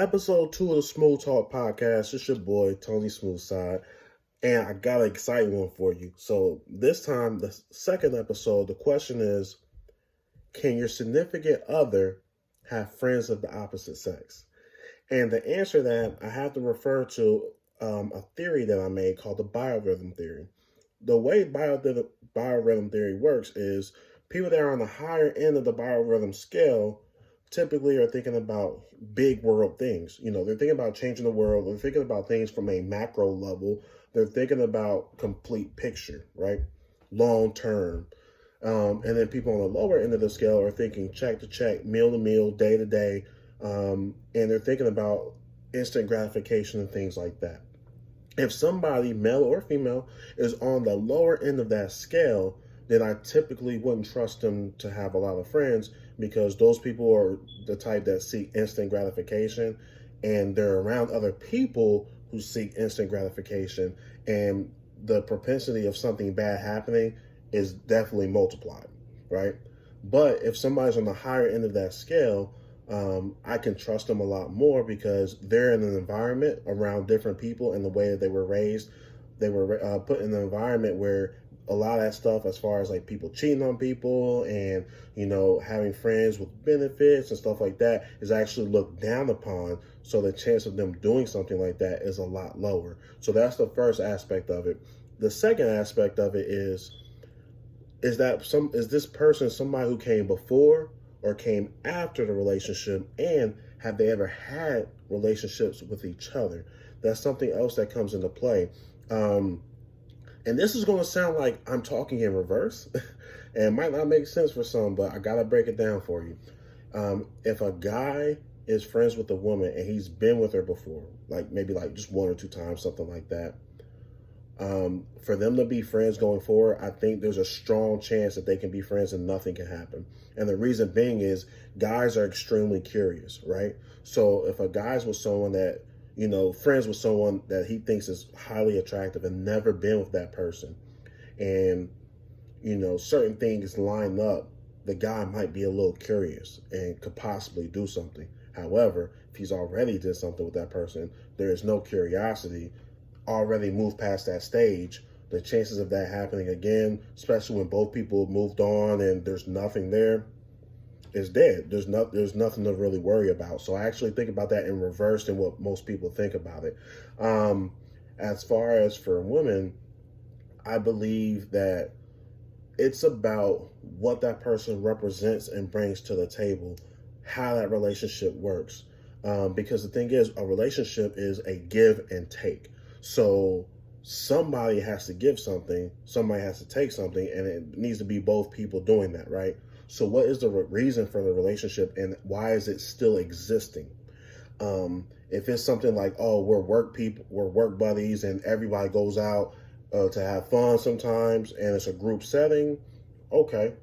Episode 2 of the SmoothTalk Podcast. It's your boy, Tony Smoothside, and I got an exciting one for you. So this time, the second episode, the question is, can your significant other have friends of the opposite sex? And to answer that, I have to refer to a theory that I made called the biorhythm theory. The way biorhythm theory works is people that are on the higher end of the biorhythm scale typically are thinking about big world things. They're thinking about changing the world. They're thinking about things from a macro level. They're thinking about complete picture, right? Long term. And then people on the lower end of the scale are thinking check to check, meal to meal, day to day. And they're thinking about instant gratification and things like that. If somebody, male or female, is on the lower end of that scale, then I typically wouldn't trust them to have a lot of friends, because those people are the type that seek instant gratification, and they're around other people who seek instant gratification, and the propensity of something bad happening is definitely multiplied, right? But if somebody's on the higher end of that scale, I can trust them a lot more because they're in an environment around different people, and the way that they were raised, they were put in an environment where a lot of that stuff, as far as like people cheating on people and, having friends with benefits and stuff like that, is actually looked down upon. So the chance of them doing something like that is a lot lower. So that's the first aspect of it. The second aspect of it is this person somebody who came before or came after the relationship, and have they ever had relationships with each other? That's something else that comes into play. And this is going to sound like I'm talking in reverse, and it might not make sense for some, but I got to break it down for you. If a guy is friends with a woman and he's been with her before, maybe just one or two times, something like that, for them to be friends going forward, I think there's a strong chance that they can be friends and nothing can happen. And the reason being is guys are extremely curious, right? So if a guy's with someone that, friends with someone that he thinks is highly attractive and never been with that person, and, certain things line up, the guy might be a little curious and could possibly do something. However, if he's already did something with that person, there is no curiosity, already moved past that stage, the chances of that happening again, especially when both people have moved on and there's nothing there, is dead. There's nothing to really worry about. So I actually think about that in reverse than what most people think about it. As far as for women, I believe that it's about what that person represents and brings to the table, how that relationship works. Because the thing is, a relationship is a give and take. So somebody has to give something, somebody has to take something, and it needs to be both people doing that, right? So what is the reason for the relationship, and why is it still existing? If it's something like, oh, we're work buddies, and everybody goes out to have fun sometimes, and it's a group setting, okay,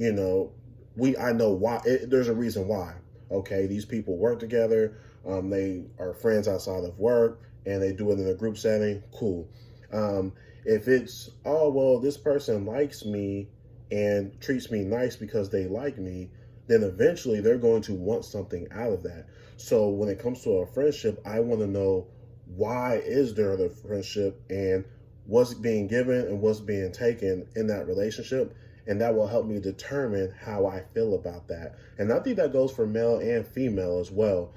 I know why. There's a reason why. Okay, these people work together, they are friends outside of work, and they do it in a group setting, cool. If it's, oh, well, this person likes me and treats me nice because they like me, then eventually they're going to want something out of that. So when it comes to a friendship, I want to know, why is there the friendship, and what's being given and what's being taken in that relationship, and that will help me determine how I feel about that. And I think that goes for male and female as well.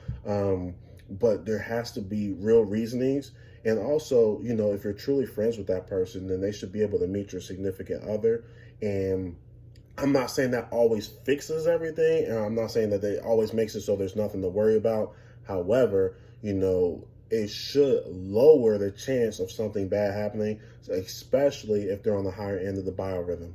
But there has to be real reasonings. And also, if you're truly friends with that person, then they should be able to meet your significant other. And I'm not saying that always fixes everything, and I'm not saying that it always makes it so there's nothing to worry about. However, it should lower the chance of something bad happening, especially if they're on the higher end of the biorhythm.